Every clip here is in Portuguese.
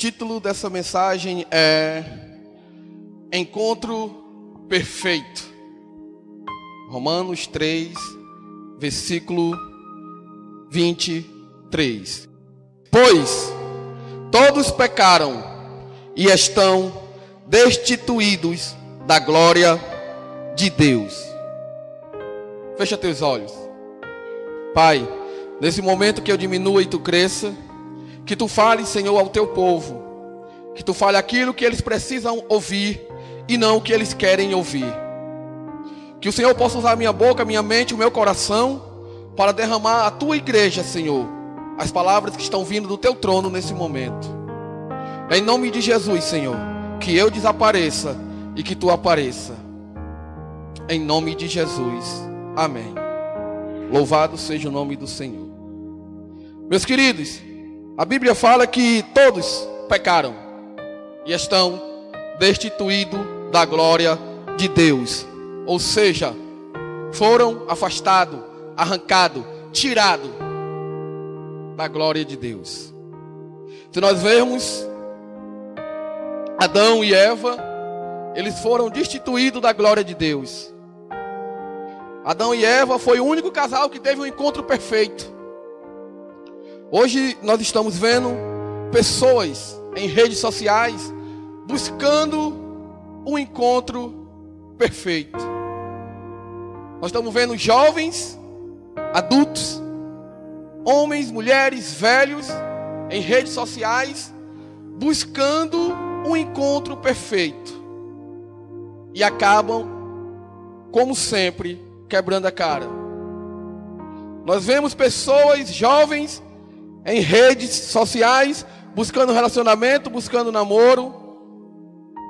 título dessa mensagem é Encontro Perfeito. Romanos 3, versículo 23. Pois todos pecaram e estão destituídos da glória de Deus. Fecha teus olhos. Pai, nesse momento que eu diminua e tu cresça, que tu fales, Senhor, ao teu povo, que tu fale aquilo que eles precisam ouvir e não o que eles querem ouvir. Que o Senhor possa usar a minha boca, a minha mente, o meu coração para derramar a tua igreja, Senhor, as palavras que estão vindo do teu trono nesse momento. Em nome de Jesus, Senhor, que eu desapareça e que tu apareça. Em nome de Jesus. Amém. Louvado seja o nome do Senhor. Meus queridos, a Bíblia fala que todos pecaram e estão destituídos da glória de Deus. Ou seja, foram afastados, arrancados, tirados da glória de Deus. Se nós vermos Adão e Eva, eles foram destituídos da glória de Deus. Adão e Eva foi o único casal que teve um encontro perfeito. Hoje nós estamos vendo pessoas em redes sociais buscando um encontro perfeito. Nós estamos vendo jovens, adultos, homens, mulheres, velhos em redes sociais buscando um encontro perfeito. E acabam, como sempre, quebrando a cara. Nós vemos pessoas jovens em redes sociais buscando relacionamento, buscando namoro,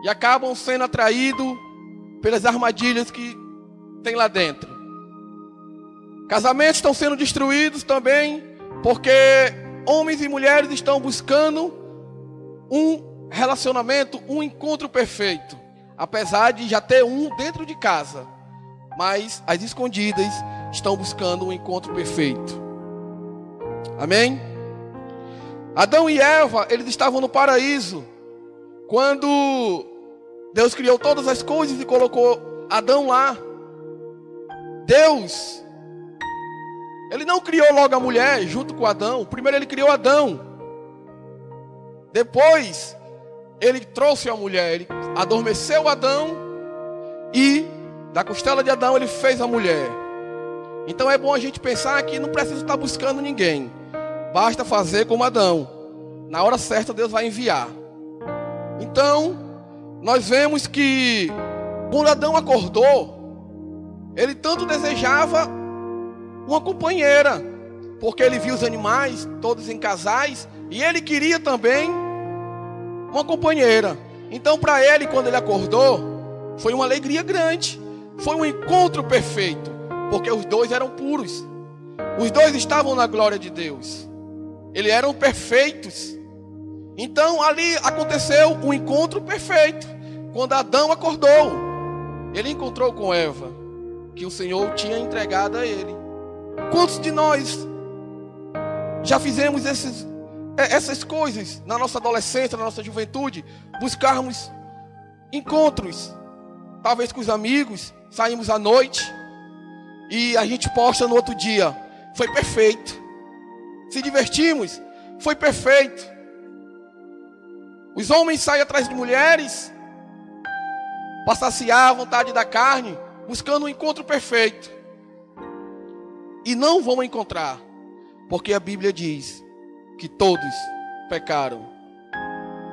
e acabam sendo atraídos pelas armadilhas que tem lá dentro. Casamentos estão sendo destruídos também porque homens e mulheres estão buscando um relacionamento, um encontro perfeito, apesar de já ter um dentro de casa, mas as escondidas estão buscando um encontro perfeito. Amém? Adão e Eva, eles estavam no paraíso quando Deus criou todas as coisas e colocou Adão lá. Deus, ele não criou logo a mulher junto com Adão. Primeiro ele criou Adão. Depois ele trouxe a mulher, ele adormeceu Adão e da costela de Adão ele fez a mulher. Então é bom a gente pensar que não precisa estar buscando ninguém. Basta fazer como Adão. Na hora certa Deus vai enviar. Então, nós vemos que quando Adão acordou, ele tanto desejava uma companheira, porque ele viu os animais todos em casais e ele queria também uma companheira. Então, para ele, quando ele acordou, foi uma alegria grande. Foi um encontro perfeito, porque os dois eram puros. Os dois estavam na glória de Deus. Eles eram perfeitos. Então ali aconteceu um encontro perfeito. Quando Adão acordou, ele encontrou com Eva, que o Senhor tinha entregado a ele. Quantos de nós já fizemos essas coisas na nossa adolescência, na nossa juventude? Buscarmos encontros, talvez com os amigos, saímos à noite e a gente posta no outro dia: foi perfeito. Se divertimos, foi perfeito. Os homens saem atrás de mulheres para saciar a vontade da carne, buscando um encontro perfeito. E não vão encontrar, porque a Bíblia diz que todos pecaram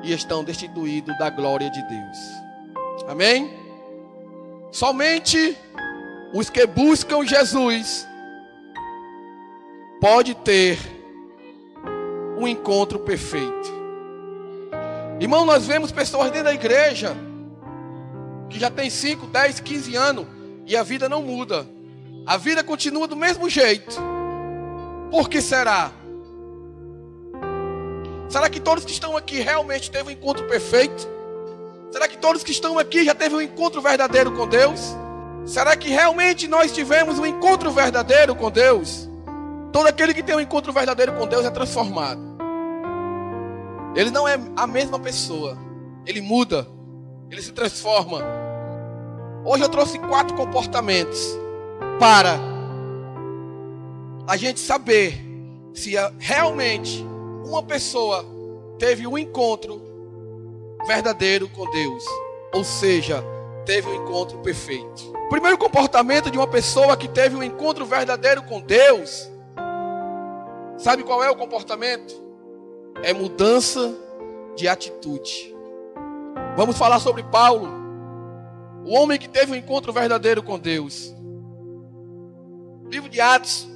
e estão destituídos da glória de Deus. Amém? Somente os que buscam Jesus pode ter um encontro perfeito. Irmão, nós vemos pessoas dentro da igreja que já tem 5, 10, 15 anos e a vida não muda. A vida continua do mesmo jeito. Por que será? Será que todos que estão aqui realmente teve um encontro perfeito? Será que todos que estão aqui já teve um encontro verdadeiro com Deus? Será que realmente nós tivemos um encontro verdadeiro com Deus? Todo aquele que tem um encontro verdadeiro com Deus é transformado. Ele não é a mesma pessoa. Ele muda. Ele se transforma. Hoje eu trouxe 4 comportamentos para a gente saber se realmente uma pessoa teve um encontro verdadeiro com Deus. Ou seja, teve um encontro perfeito. O primeiro comportamento de uma pessoa que teve um encontro verdadeiro com Deus, sabe qual é o comportamento? É mudança de atitude. Vamos falar sobre Paulo, o homem que teve um encontro verdadeiro com Deus. Livro de Atos,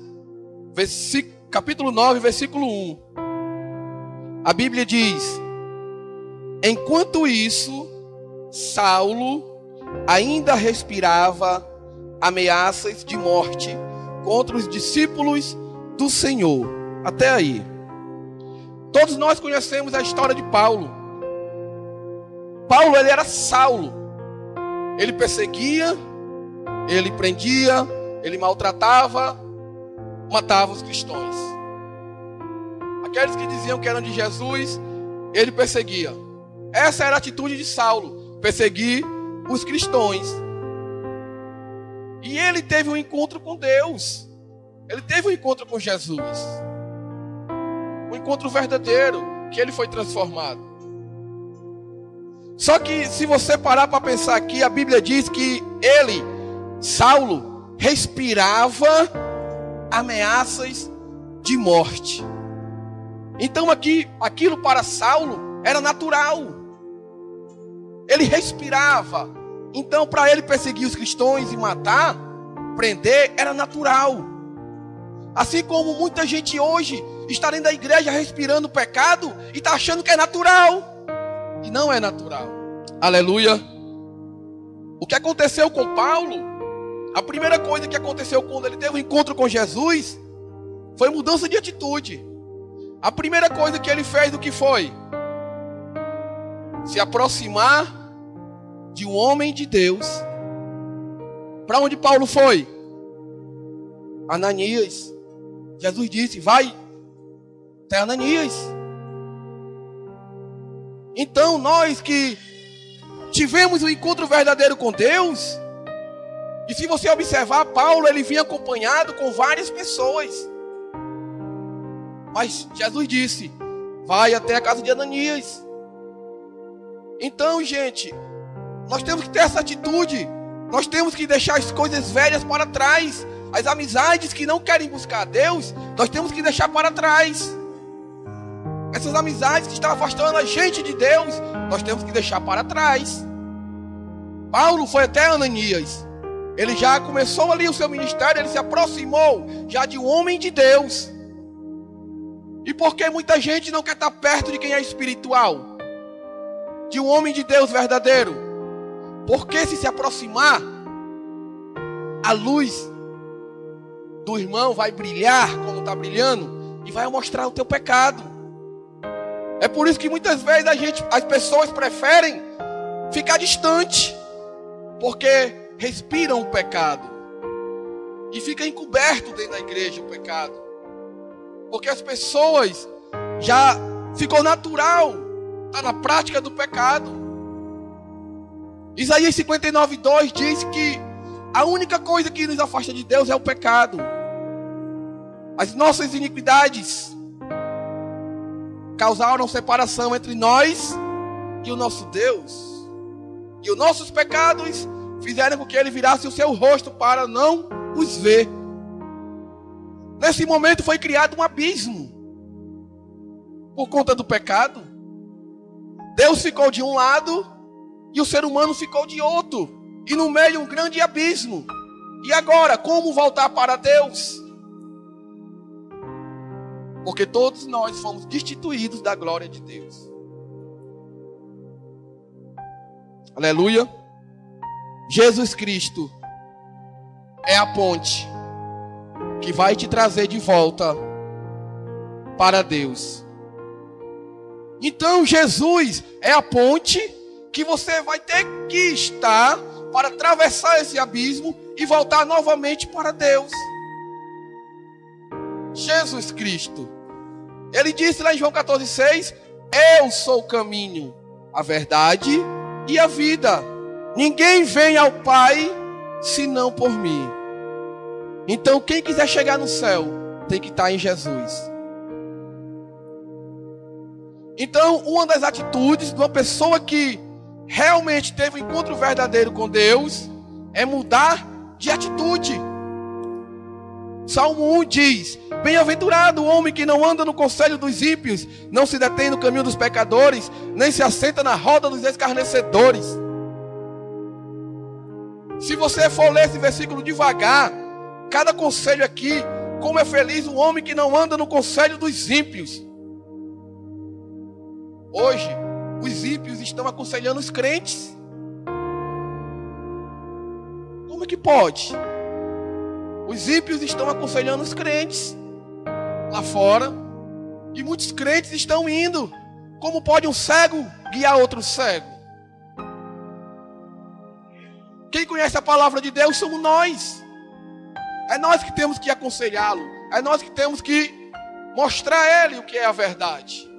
capítulo 9, versículo 1. A Bíblia diz: enquanto isso, Saulo ainda respirava ameaças de morte contra os discípulos do Senhor. Até aí. Todos nós conhecemos a história de Paulo. Paulo, ele era Saulo. Ele perseguia, ele prendia, ele maltratava, matava os cristãos. Aqueles que diziam que eram de Jesus, ele perseguia. Essa era a atitude de Saulo, perseguir os cristãos. E ele teve um encontro com Deus. Ele teve um encontro com Jesus. Um encontro verdadeiro, que ele foi transformado. Só que se você parar para pensar aqui, a Bíblia diz que ele, Saulo, respirava ameaças de morte. Então aquilo para Saulo era natural. Ele respirava. Então para ele perseguir os cristãos e matar, prender, era natural. Assim como muita gente hoje está dentro da igreja respirando pecado e está achando que é natural. E não é natural. Aleluia. O que aconteceu com Paulo, a primeira coisa que aconteceu quando ele teve um encontro com Jesus, foi mudança de atitude. A primeira coisa que ele fez, o que foi? Se aproximar de um homem de Deus. Para onde Paulo foi? Ananias. Jesus disse: vai até Ananias. Então nós que tivemos um encontro verdadeiro com Deus, e se você observar, Paulo, ele vinha acompanhado com várias pessoas. Mas Jesus disse: vai até a casa de Ananias. Então, gente, nós temos que ter essa atitude. Nós temos que deixar as coisas velhas para trás. As amizades que não querem buscar a Deus, nós temos que deixar para trás. Essas amizades que estão afastando a gente de Deus, nós temos que deixar para trás. Paulo foi até Ananias. Ele já começou ali o seu ministério, ele se aproximou já de um homem de Deus. E por que muita gente não quer estar perto de quem é espiritual? De um homem de Deus verdadeiro? Porque se aproximar, a luz do irmão vai brilhar como está brilhando e vai mostrar o teu pecado. É por isso que muitas vezes as pessoas preferem ficar distante, porque respiram o pecado e fica encoberto dentro da igreja o pecado, porque as pessoas já ficou natural, está na prática do pecado. Isaías 59:2 diz que a única coisa que nos afasta de Deus é o pecado. As nossas iniquidades causaram separação entre nós e o nosso Deus. E os nossos pecados fizeram com que ele virasse o seu rosto para não os ver. Nesse momento foi criado um abismo. Por conta do pecado. Deus ficou de um lado e o ser humano ficou de outro. E no meio um grande abismo. E agora, como voltar para Deus? Porque todos nós fomos destituídos da glória de Deus. Aleluia. Jesus Cristo é a ponte que vai te trazer de volta para Deus. Então Jesus é a ponte que você vai ter que estar para atravessar esse abismo e voltar novamente para Deus. Jesus Cristo, ele disse lá em João 14,6: Eu sou o caminho, a verdade e a vida. Ninguém vem ao Pai senão por mim. Então quem quiser chegar no céu tem que estar em Jesus. Então uma das atitudes de uma pessoa que realmente teve um encontro verdadeiro com Deus é mudar de atitude. Salmo 1 diz: bem-aventurado o homem que não anda no conselho dos ímpios, não se detém no caminho dos pecadores, nem se assenta na roda dos escarnecedores. Se você for ler esse versículo devagar, cada conselho aqui, como é feliz o homem que não anda no conselho dos ímpios. Hoje, os ímpios estão aconselhando os crentes. Como é que pode? Os ímpios estão aconselhando os crentes lá fora, e muitos crentes estão indo. Como pode um cego guiar outro cego? Quem conhece a palavra de Deus somos nós. É nós que temos que aconselhá-lo. É nós que temos que mostrar a ele o que é a verdade.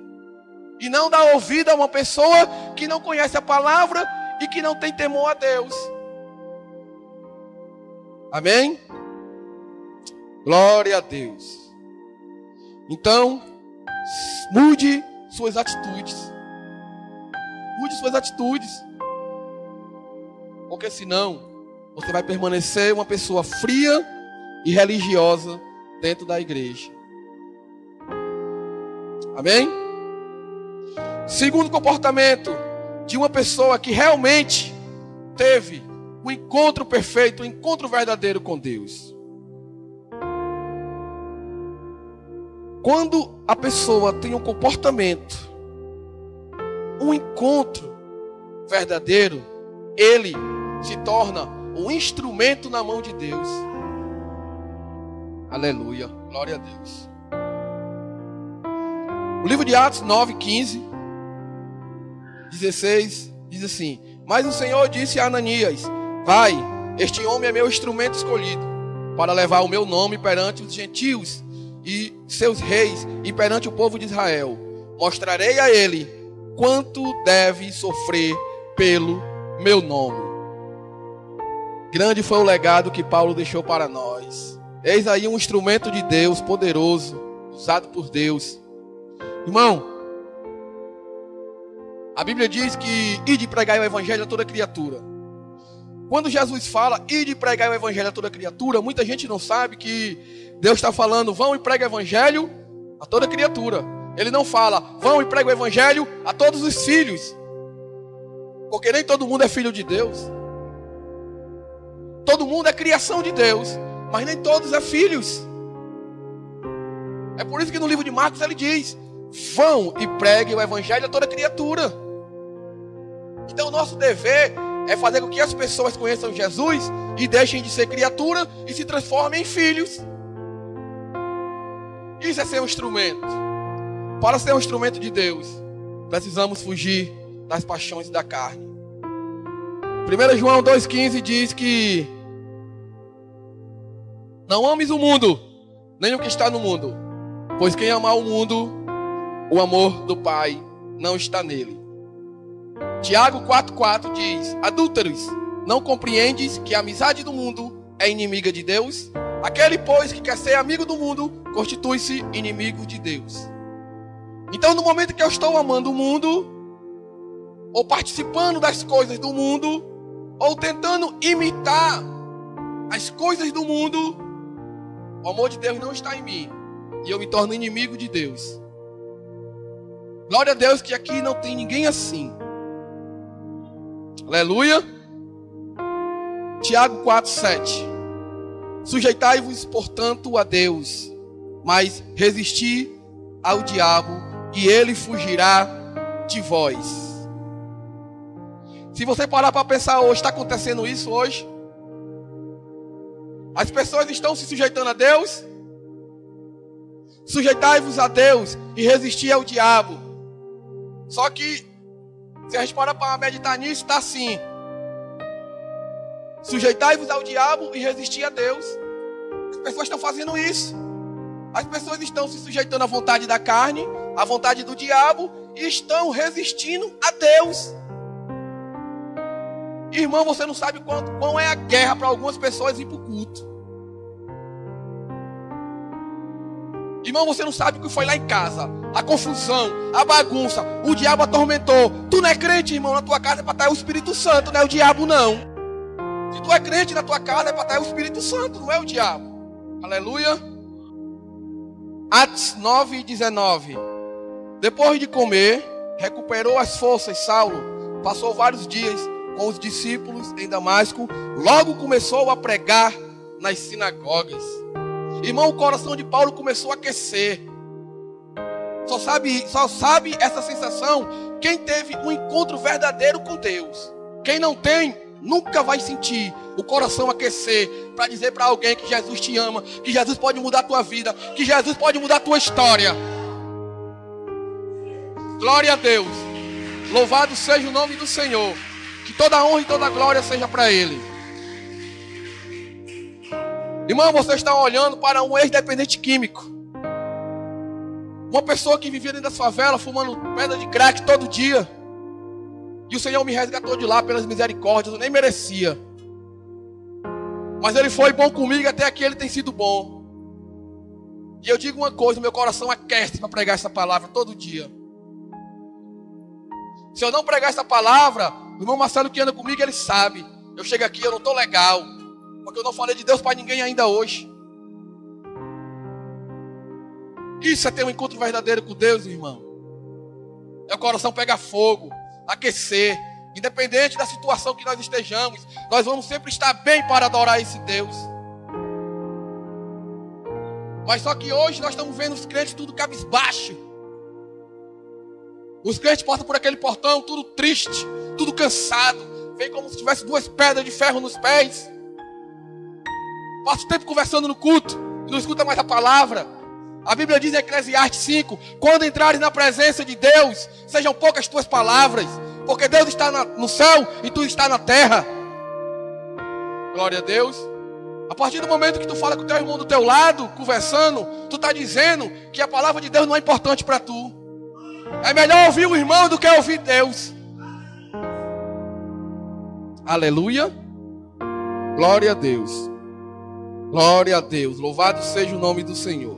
E não dar ouvido a uma pessoa que não conhece a palavra e que não tem temor a Deus. Amém? Glória a Deus. Então, mude suas atitudes. Mude suas atitudes. Porque senão, você vai permanecer uma pessoa fria e religiosa dentro da igreja. Amém? Segundo comportamento de uma pessoa que realmente teve um encontro perfeito, um encontro verdadeiro com Deus. Quando a pessoa tem um comportamento, um encontro verdadeiro, ele se torna um instrumento na mão de Deus. Aleluia, glória a Deus. O livro de Atos 9:15, 16, diz assim: mas o Senhor disse a Ananias: vai, este homem é meu instrumento escolhido, para levar o meu nome perante os gentios e seus reis e perante o povo de Israel. Mostrarei a ele quanto deve sofrer pelo meu nome. Grande foi o legado que Paulo deixou para nós. Eis aí um instrumento de Deus poderoso, usado por Deus. Irmão, a Bíblia diz que ide pregar o evangelho a toda criatura. Quando Jesus fala ide pregar o evangelho a toda criatura, muita gente não sabe que Deus está falando vão e pregue o evangelho a toda criatura. Ele não fala vão e pregue o evangelho a todos os filhos, porque nem todo mundo é filho de Deus. Todo mundo é criação de Deus, mas nem todos é filhos. É por isso que no livro de Marcos ele diz: vão e pregue o evangelho a toda criatura. Então o nosso dever é fazer com que as pessoas conheçam Jesus e deixem de ser criatura e se transformem em filhos. Isso é ser um instrumento. Para ser um instrumento de Deus, precisamos fugir das paixões da carne. 1 João 2,15 diz que não ames o mundo, nem o que está no mundo, pois quem amar o mundo, o amor do Pai não está nele. Tiago 4,4 diz: adúlteros, não compreendes que a amizade do mundo é inimiga de Deus? Aquele, pois, que quer ser amigo do mundo, constitui-se inimigo de Deus. Então, no momento que eu estou amando o mundo, ou participando das coisas do mundo, ou tentando imitar as coisas do mundo, o amor de Deus não está em mim, e eu me torno inimigo de Deus. Glória a Deus que aqui não tem ninguém assim. Aleluia. Tiago 4,7. Sujeitai-vos, portanto, a Deus, mas resisti ao diabo, e ele fugirá de vós. Se você parar para pensar hoje, está acontecendo isso hoje? As pessoas estão se sujeitando a Deus? Sujeitai-vos a Deus e resisti ao diabo. Só que, se a gente parar para meditar nisso, está assim: sujeitai-vos ao diabo e resisti a Deus. As pessoas estão fazendo isso. As pessoas estão se sujeitando à vontade da carne, à vontade do diabo, e estão resistindo a Deus. Irmão, você não sabe quão é a guerra para algumas pessoas ir para o culto. Irmão, você não sabe o que foi lá em casa. A confusão, a bagunça, o diabo atormentou. Tu não é crente, irmão, na tua casa é para estar o Espírito Santo, não é o diabo não. Se tu é crente na tua casa é para estar o Espírito Santo, não é o diabo. Aleluia. Atos 9:19. Depois de comer, recuperou as forças. Saulo passou vários dias com os discípulos em Damasco. Logo começou a pregar nas sinagogas. Irmão, o coração de Paulo começou a aquecer. Só sabe essa sensação quem teve um encontro verdadeiro com Deus. Quem não tem, nunca vai sentir o coração aquecer para dizer para alguém que Jesus te ama, que Jesus pode mudar a tua vida, que Jesus pode mudar a tua história. Glória a Deus. Louvado seja o nome do Senhor. Que toda honra e toda glória seja para Ele. Irmão, você está olhando para um ex-dependente químico. Uma pessoa que vivia dentro da favela, fumando pedra de crack todo dia. E o Senhor me resgatou de lá pelas misericórdias, eu nem merecia. Mas Ele foi bom comigo, até aqui Ele tem sido bom. E eu digo uma coisa, meu coração aquece para pregar essa palavra todo dia. Se eu não pregar essa palavra, o irmão Marcelo que anda comigo, ele sabe. Eu chego aqui, eu não estou legal. Porque eu não falei de Deus para ninguém ainda hoje. Isso é ter um encontro verdadeiro com Deus, irmão. É o coração pegar fogo, aquecer. Independente da situação que nós estejamos, nós vamos sempre estar bem para adorar esse Deus. Mas só que hoje nós estamos vendo os crentes tudo cabisbaixo. Os crentes passam por aquele portão tudo triste, tudo cansado. Vem como se tivesse duas pedras de ferro nos pés. Passa o tempo conversando no culto e não escuta mais a palavra. A Bíblia diz em Eclesiastes 5: quando entrares na presença de Deus, sejam poucas tuas palavras, porque Deus está no céu e tu está na terra. Glória a Deus. A partir do momento que tu fala com o teu irmão do teu lado, conversando, tu está dizendo que a palavra de Deus não é importante para tu. É melhor ouvir o irmão do que ouvir Deus. Aleluia. Glória a Deus. Glória a Deus. Louvado seja o nome do Senhor.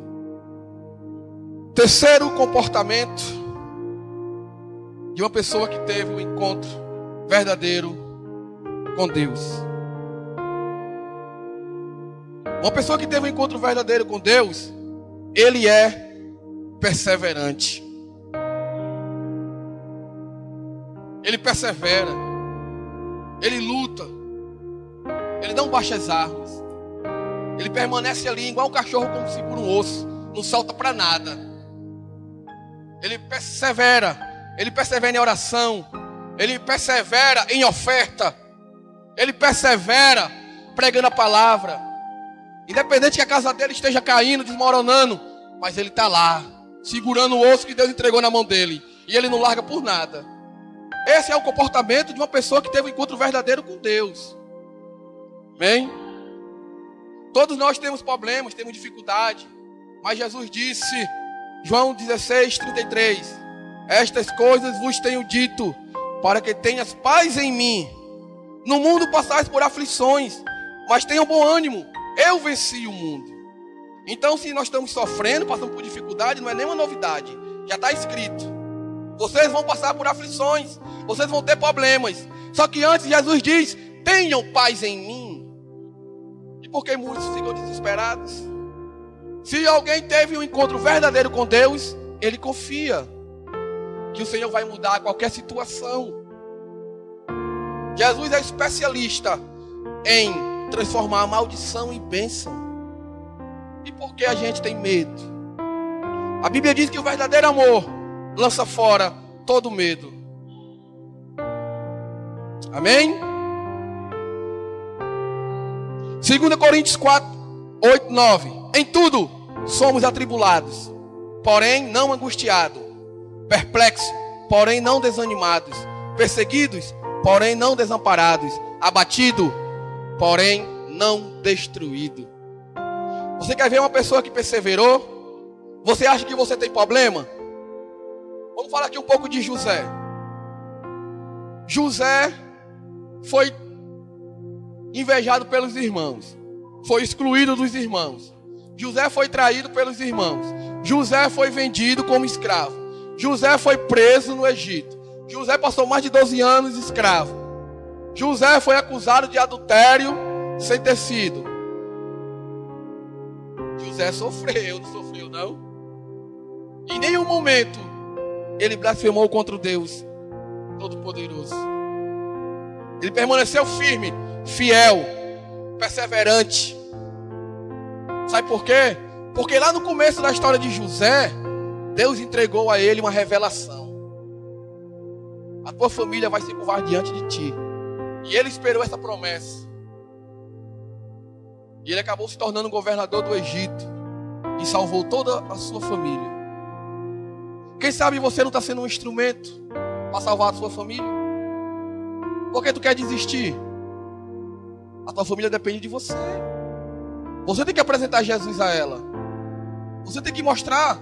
Terceiro comportamento de uma pessoa que teve um encontro verdadeiro com Deus. Uma pessoa que teve um encontro verdadeiro com Deus, ele é perseverante. Ele persevera. Ele luta. Ele não baixa as armas. Ele permanece ali igual um cachorro como segura um osso. Não salta para nada. Ele persevera. Ele persevera em oração. Ele persevera em oferta. Ele persevera pregando a palavra. Independente que a casa dele esteja caindo, desmoronando, mas ele está lá, segurando o osso que Deus entregou na mão dele. E ele não larga por nada. Esse é o comportamento de uma pessoa que teve um encontro verdadeiro com Deus. Amém? Todos nós temos problemas, temos dificuldade. Mas Jesus disse, João 16:33: estas coisas vos tenho dito, para que tenhas paz em mim. No mundo passais por aflições, mas tenham bom ânimo. Eu venci o mundo. Então, se nós estamos sofrendo, passando por dificuldade, não é nenhuma novidade. Já está escrito. Vocês vão passar por aflições. Vocês vão ter problemas. Só que antes Jesus diz: tenham paz em mim. E por que muitos ficam desesperados? Se alguém teve um encontro verdadeiro com Deus, ele confia que o Senhor vai mudar qualquer situação. Jesus é especialista em transformar a maldição em bênção. E por que a gente tem medo? A Bíblia diz que o verdadeiro amor lança fora todo medo. Amém? 2 Coríntios 4:8-9. Em tudo somos atribulados, porém não angustiados, perplexos, porém não desanimados, perseguidos, porém não desamparados, abatidos, porém não destruído. Você quer ver uma pessoa que perseverou? Você acha que você tem problema? Vamos falar aqui um pouco de José. José foi invejado pelos irmãos. Foi excluído dos irmãos. José foi traído pelos irmãos. José foi vendido como escravo. José foi preso no Egito. José passou mais de 12 anos escravo. José foi acusado de adultério sem ter sido. José sofreu, não sofreu não? Em nenhum momento ele blasfemou contra o Deus Todo-Poderoso. Ele permaneceu firme, fiel, perseverante. Sabe por quê? Porque lá no começo da história de José, Deus entregou a ele uma revelação. A tua família vai se curvar diante de ti. E ele esperou essa promessa. E ele acabou se tornando governador do Egito. E salvou toda a sua família. Quem sabe você não está sendo um instrumento para salvar a sua família? Por que tu quer desistir? A tua família depende de você. Você tem que apresentar Jesus a ela. Você tem que mostrar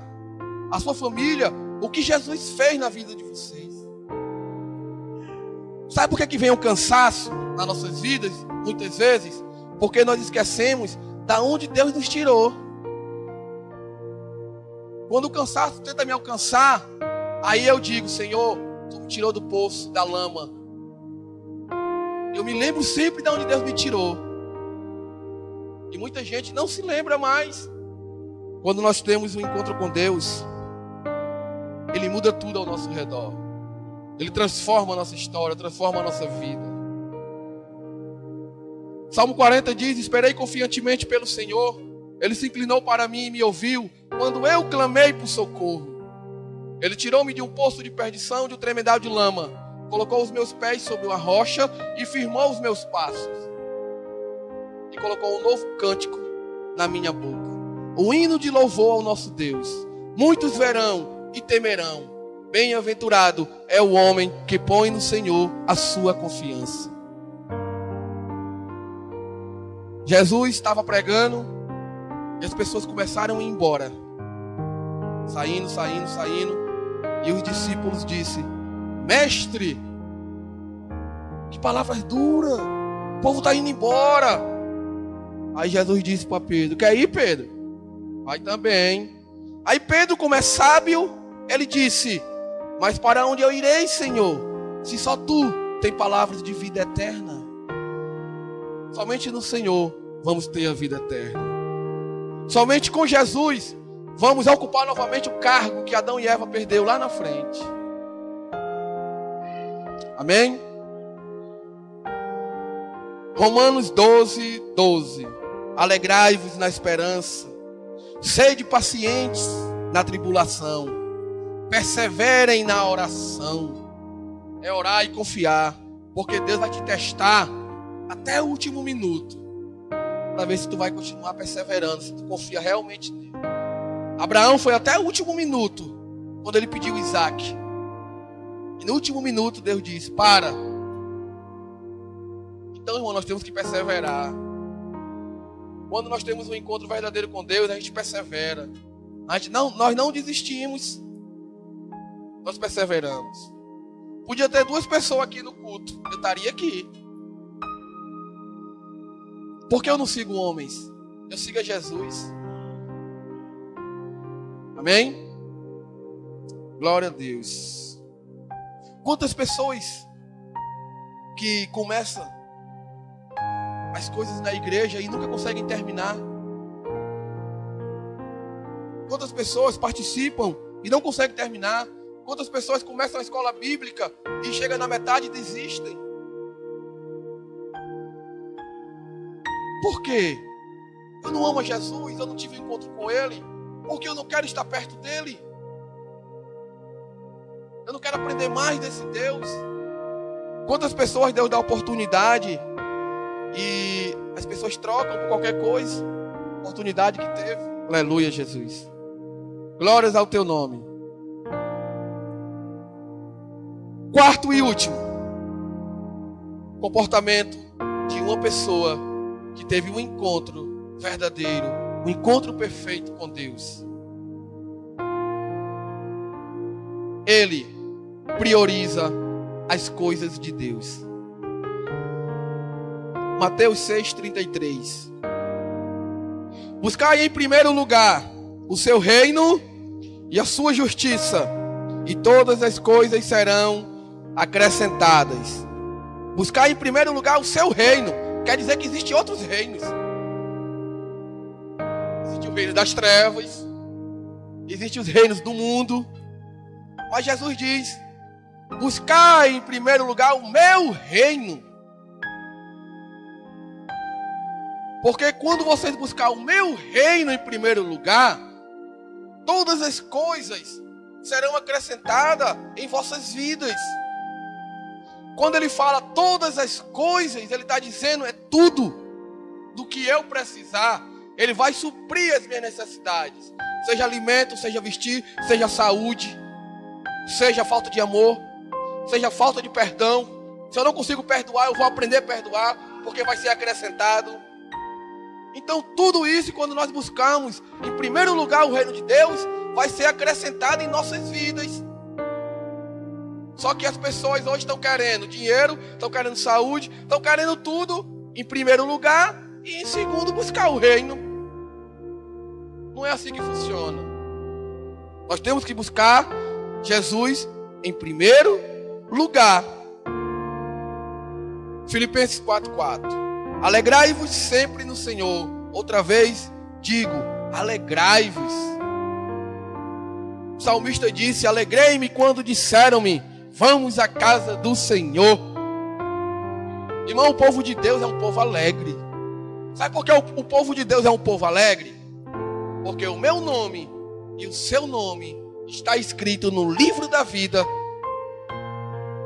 à sua família o que Jesus fez na vida de vocês. Sabe por que vem o cansaço nas nossas vidas, muitas vezes? Porque nós esquecemos da onde Deus nos tirou. Quando o cansaço tenta me alcançar, aí eu digo: Senhor, tu me tirou do poço, da lama. Eu me lembro sempre de onde Deus me tirou. E muita gente não se lembra mais. Quando nós temos um encontro com Deus, Ele muda tudo ao nosso redor. Ele transforma a nossa história, transforma a nossa vida. Salmo 40 diz: esperei confiantemente pelo Senhor. Ele se inclinou para mim e me ouviu quando eu clamei por socorro. Ele tirou-me de um poço de perdição, de um tremedal de lama. Colocou os meus pés sobre uma rocha e firmou os meus passos. E colocou um novo cântico na minha boca. O hino de louvor ao nosso Deus. Muitos verão e temerão. Bem-aventurado é o homem que põe no Senhor a sua confiança. Jesus estava pregando e as pessoas começaram a ir embora. Saindo. E os discípulos disseram: Mestre, que palavras duras. O povo está indo embora. Aí Jesus disse para Pedro: quer ir, Pedro? Vai também. Aí Pedro, como é sábio, ele disse: mas para onde eu irei, Senhor? Se só tu tem palavras de vida eterna. Somente no Senhor vamos ter a vida eterna. Somente com Jesus vamos ocupar novamente o cargo que Adão e Eva perdeu lá na frente. Amém? Romanos 12:12. Alegrai-vos na esperança, sede pacientes na tribulação, perseverem na oração. É orar e confiar, porque Deus vai te testar até o último minuto, para ver se tu vai continuar perseverando, se tu confia realmente nele. Abraão foi até o último minuto, quando ele pediu Isaac. E no último minuto Deus disse: para. Então, irmão, nós temos que perseverar. Quando nós temos um encontro verdadeiro com Deus, a gente persevera. Nós não desistimos. Nós perseveramos. Podia ter 2 pessoas aqui no culto, eu estaria aqui. Porque eu não sigo homens, eu sigo a Jesus. Amém? Glória a Deus. Quantas pessoas que começam as coisas na igreja e nunca conseguem terminar? Quantas pessoas participam e não conseguem terminar? Quantas pessoas começam a escola bíblica e chegam na metade e desistem? Por quê? Eu não amo a Jesus, eu não tive um encontro com Ele, porque eu não quero estar perto dEle. Eu não quero aprender mais desse Deus. Quantas pessoas Deus dá oportunidade e as pessoas trocam por qualquer coisa, oportunidade que teve. Aleluia, Jesus. Glórias ao teu nome. Quarto e último, comportamento de uma pessoa que teve um encontro verdadeiro, um encontro perfeito com Deus. ele prioriza as coisas de Deus. Mateus 6,33. Buscai em primeiro lugar o seu reino e a sua justiça, e todas as coisas serão acrescentadas. Buscai em primeiro lugar o seu reino. Quer dizer que existem outros reinos. Existe o reino das trevas, existem os reinos do mundo. Mas Jesus diz: buscai em primeiro lugar o meu reino. Porque quando vocês buscar o meu reino em primeiro lugar, todas as coisas serão acrescentadas em vossas vidas. Quando ele fala todas as coisas, ele está dizendo é tudo do que eu precisar. Ele vai suprir as minhas necessidades. Seja alimento, seja vestir, seja saúde, seja falta de amor, seja falta de perdão. Se eu não consigo perdoar, eu vou aprender a perdoar, porque vai ser acrescentado. Então tudo isso, quando nós buscamos em primeiro lugar o reino de Deus, vai ser acrescentado em nossas vidas. Só que as pessoas hoje estão querendo dinheiro, estão querendo saúde, estão querendo tudo em primeiro lugar e em segundo buscar o reino. Não é assim que funciona. Nós temos que buscar Jesus em primeiro lugar. Filipenses 4:4. Alegrai-vos sempre no Senhor. Outra vez digo, alegrai-vos. O salmista disse: alegrei-me quando disseram-me, vamos à casa do Senhor. Irmão, o povo de Deus é um povo alegre. Sabe por que o povo de Deus é um povo alegre? Porque o meu nome e o seu nome está escrito no livro da vida.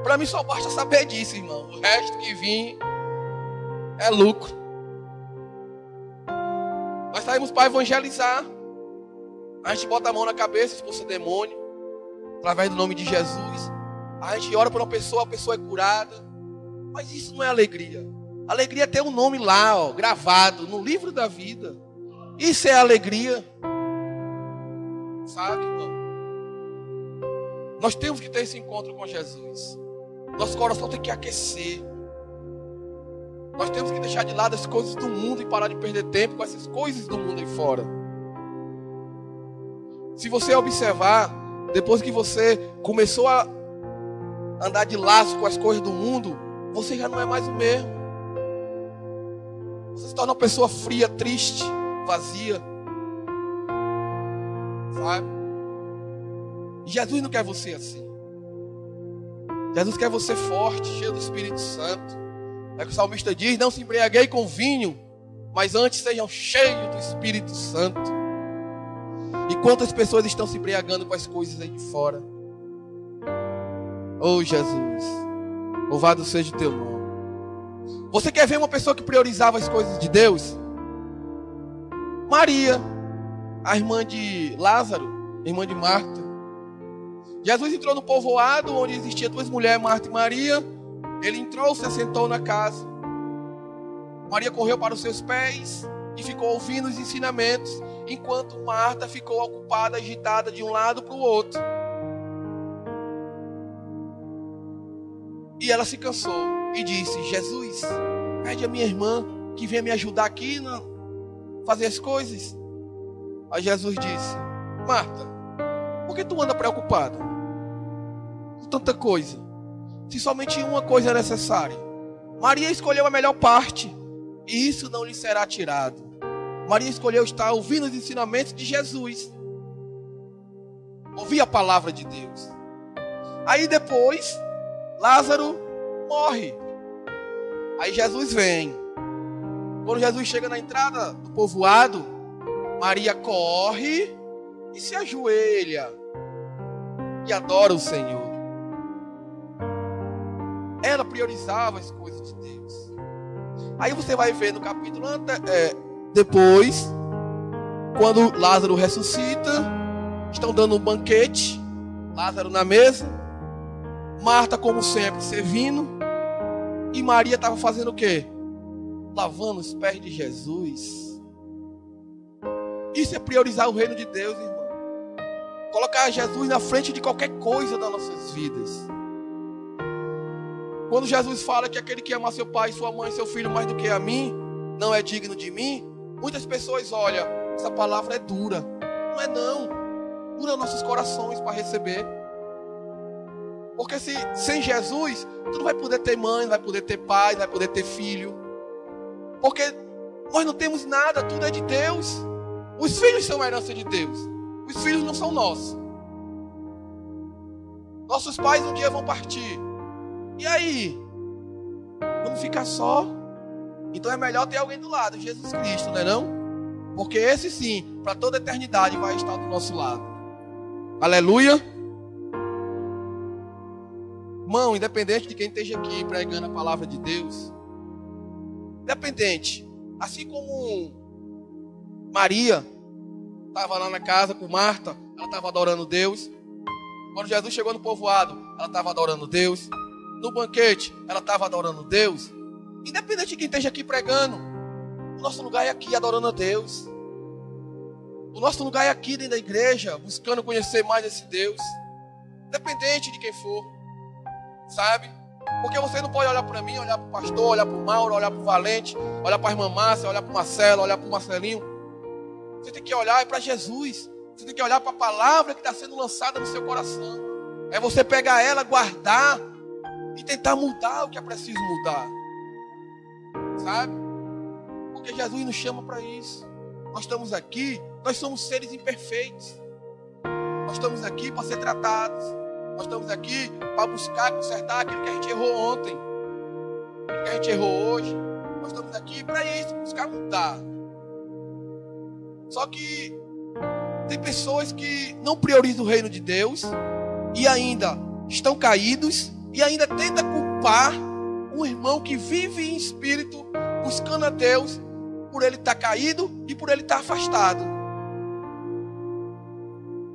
Para mim só basta saber disso, irmão. O resto que vir é lucro. Nós saímos para evangelizar. A gente bota a mão na cabeça, expulsa demônio, através do nome de Jesus. A gente ora por uma pessoa, a pessoa é curada. Mas isso não é alegria. Alegria é ter um nome lá, ó, gravado no livro da vida. Isso é alegria. Sabe, irmão? Nós temos que ter esse encontro com Jesus. Nosso coração tem que aquecer. Nós temos que deixar de lado as coisas do mundo e parar de perder tempo com essas coisas do mundo aí fora. Se você observar, depois que você começou a andar de laço com as coisas do mundo, você já não é mais o mesmo. Você se torna uma pessoa fria, triste, vazia. Sabe? E Jesus não quer você assim. Jesus quer você forte, cheio do Espírito Santo. É que o salmista diz: não se embriaguei com vinho, mas antes sejam cheios do Espírito Santo. E quantas pessoas estão se embriagando com as coisas aí de fora? Oh Jesus, louvado seja o teu nome. Você quer ver uma pessoa que priorizava as coisas de Deus? Maria, a irmã de Lázaro, irmã de Marta. Jesus entrou no povoado onde existiam duas mulheres, Marta e Maria. Ele entrou, se assentou na casa. Maria correu para os seus pés e ficou ouvindo os ensinamentos, enquanto Marta ficou ocupada, agitada de um lado para o outro. E ela se cansou e disse: Jesus, pede a minha irmã que venha me ajudar aqui a fazer as coisas. Aí Jesus disse: Marta, por que tu anda preocupada com tanta coisa, se somente uma coisa é necessária? Maria escolheu a melhor parte, e isso não lhe será tirado. Maria escolheu estar ouvindo os ensinamentos de Jesus, ouvir a palavra de Deus. Aí depois Lázaro morre. Aí Jesus vem. Quando Jesus chega na entrada do povoado, Maria corre e se ajoelha e adora o Senhor. Ela priorizava as coisas de Deus. Aí você vai ver no capítulo depois, quando Lázaro ressuscita, estão dando um banquete, Lázaro na mesa, Marta como sempre servindo, e Maria estava fazendo o quê? Lavando os pés de Jesus. Isso é priorizar o reino de Deus, irmão. Colocar Jesus na frente de qualquer coisa das nossas vidas. Quando Jesus fala que aquele que ama seu pai, sua mãe, seu filho mais do que a mim, não é digno de mim, muitas pessoas olham, essa palavra é dura. Não é não. Dura nossos corações para receber. Porque sem Jesus, tu não vai poder ter mãe, não vai poder ter pai, não vai poder ter filho. Porque nós não temos nada, tudo é de Deus. Os filhos são a herança de Deus. Os filhos não são nossos. Nossos pais um dia vão partir. E aí? Vamos ficar só? Então é melhor ter alguém do lado, Jesus Cristo, não é não? Porque esse sim, para toda a eternidade vai estar do nosso lado. Aleluia. Irmão, independente de quem esteja aqui pregando a palavra de Deus, independente, assim como Maria estava lá na casa com Marta, ela estava adorando Deus. Quando Jesus chegou no povoado, ela estava adorando Deus. No banquete, ela estava adorando Deus. Independente de quem esteja aqui pregando, o nosso lugar é aqui adorando a Deus. O nosso lugar é aqui dentro da igreja, buscando conhecer mais esse Deus. Independente de quem for, sabe? Porque você não pode olhar para mim, olhar para o pastor, olhar para o Mauro, olhar para o Valente, olhar para a irmã Márcia, olhar para o Marcelo, olhar para o Marcelinho. Você tem que olhar para Jesus. Você tem que olhar para a palavra que está sendo lançada no seu coração. É você pegar ela, guardar e tentar mudar o que é preciso mudar. Sabe? Porque Jesus nos chama para isso. Nós estamos aqui, nós somos seres imperfeitos. Nós estamos aqui para ser tratados. Nós estamos aqui para buscar, consertar aquilo que a gente errou ontem, aquilo que a gente errou hoje. Nós estamos aqui para isso, buscar mudar. Só que tem pessoas que não priorizam o reino de Deus e ainda estão caídos e ainda tentam culpar um irmão que vive em espírito, buscando a Deus, por ele estar caído e por ele estar afastado.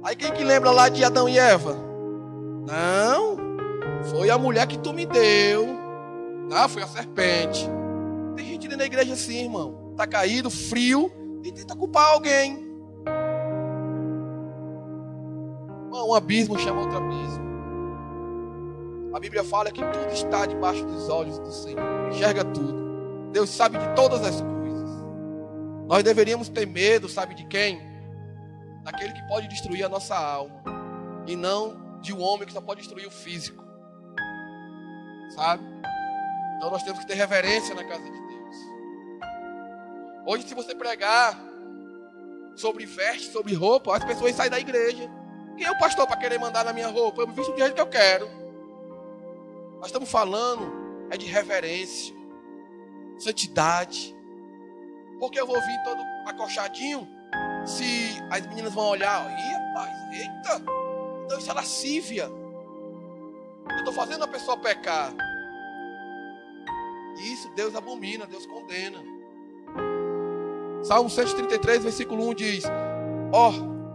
Aí quem que lembra lá de Adão e Eva? Não, foi a mulher que tu me deu. Não, foi a serpente. Tem gente dentro da igreja assim, irmão. Está caído, frio, e tenta culpar alguém. Um abismo chama outro abismo. A Bíblia fala que tudo está debaixo dos olhos do Senhor. Enxerga tudo. Deus sabe de todas as coisas. Nós deveríamos ter medo, sabe de quem? Daquele que pode destruir a nossa alma. E não de um homem que só pode destruir o físico. Sabe? Então nós temos que ter reverência na casa de Deus. Hoje, se você pregar sobre veste, sobre roupa, as pessoas saem da igreja. Quem é o pastor para querer mandar na minha roupa? Eu me visto do jeito que eu quero. Nós estamos falando é de reverência, santidade. Porque eu vou vir todo acochadinho, se as meninas vão olhar, ih, rapaz, eita, então isso é lascívia. Eu estou fazendo a pessoa pecar. Isso Deus abomina, Deus condena. Salmo 133, versículo 1 diz: ó,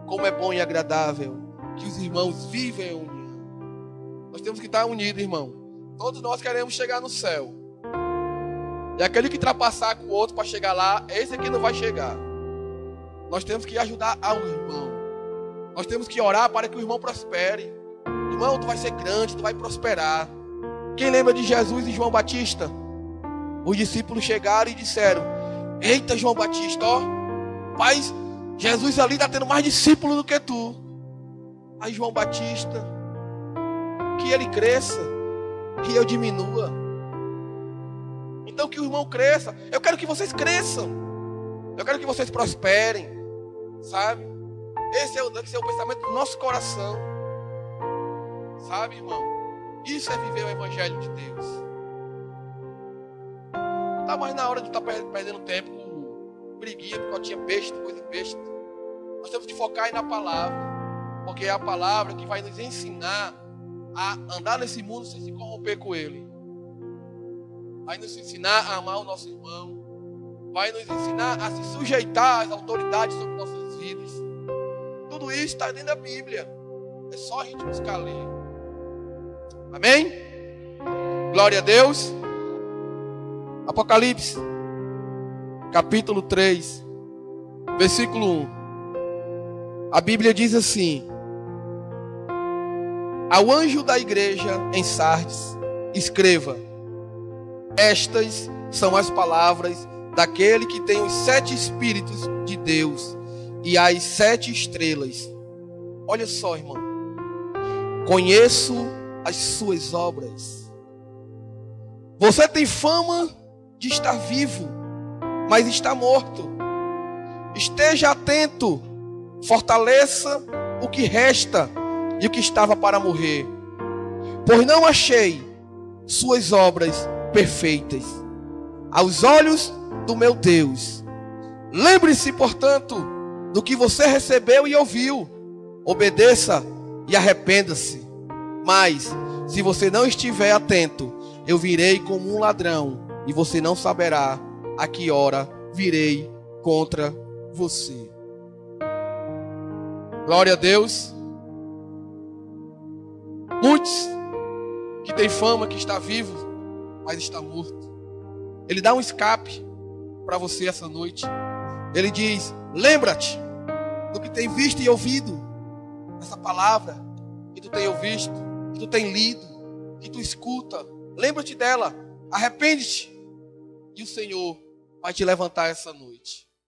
como é bom e agradável que os irmãos vivem em união. Nós temos que estar unidos, irmão. Todos nós queremos chegar no céu. E aquele que ultrapassar com o outro para chegar lá, esse aqui não vai chegar. Nós temos que ajudar ao irmão. Nós temos que orar para que o irmão prospere. Irmão, tu vai ser grande, tu vai prosperar. Quem lembra de Jesus e João Batista? Os discípulos chegaram e disseram: eita, João Batista, ó, pai, Jesus ali está tendo mais discípulos do que tu. Aí João Batista: que ele cresça e eu diminua. Então que o irmão cresça. Eu quero que vocês cresçam. Eu quero que vocês prosperem. Sabe? Esse é o pensamento do nosso coração. Sabe, irmão? Isso é viver o evangelho de Deus. Não está mais na hora de estar perdendo tempo com briguinha, picotinha besta, coisa besta. Nós temos que focar aí na palavra. Porque é a palavra que vai nos ensinar a andar nesse mundo sem se corromper com ele. Vai nos ensinar a amar o nosso irmão. Vai nos ensinar a se sujeitar às autoridades sobre nossas vidas. Tudo isso está dentro da Bíblia. É só a gente buscar ler. Amém? Glória a Deus. Apocalipse, capítulo 3, versículo 1. A Bíblia diz assim: Ao anjo da igreja em Sardes, escreva: estas são as palavras daquele que tem os 7 Espíritos de Deus e as 7 estrelas. Olha só, irmão. Conheço as suas obras. Você tem fama de estar vivo, mas está morto. Esteja atento, fortaleça o que resta e o que estava para morrer, pois não achei suas obras perfeitas aos olhos do meu Deus. Lembre-se, portanto, do que você recebeu e ouviu. Obedeça e arrependa-se. Mas, se você não estiver atento, eu virei como um ladrão, e você não saberá a que hora virei contra você. Glória a Deus. Muitos que têm fama que está vivo, mas está morto. Ele dá um escape para você essa noite. Ele diz: lembra-te do que tem visto e ouvido. Essa palavra que tu tem ouvido, que tu tem lido, que tu escuta. Lembra-te dela, arrepende-te, e o Senhor vai te levantar essa noite.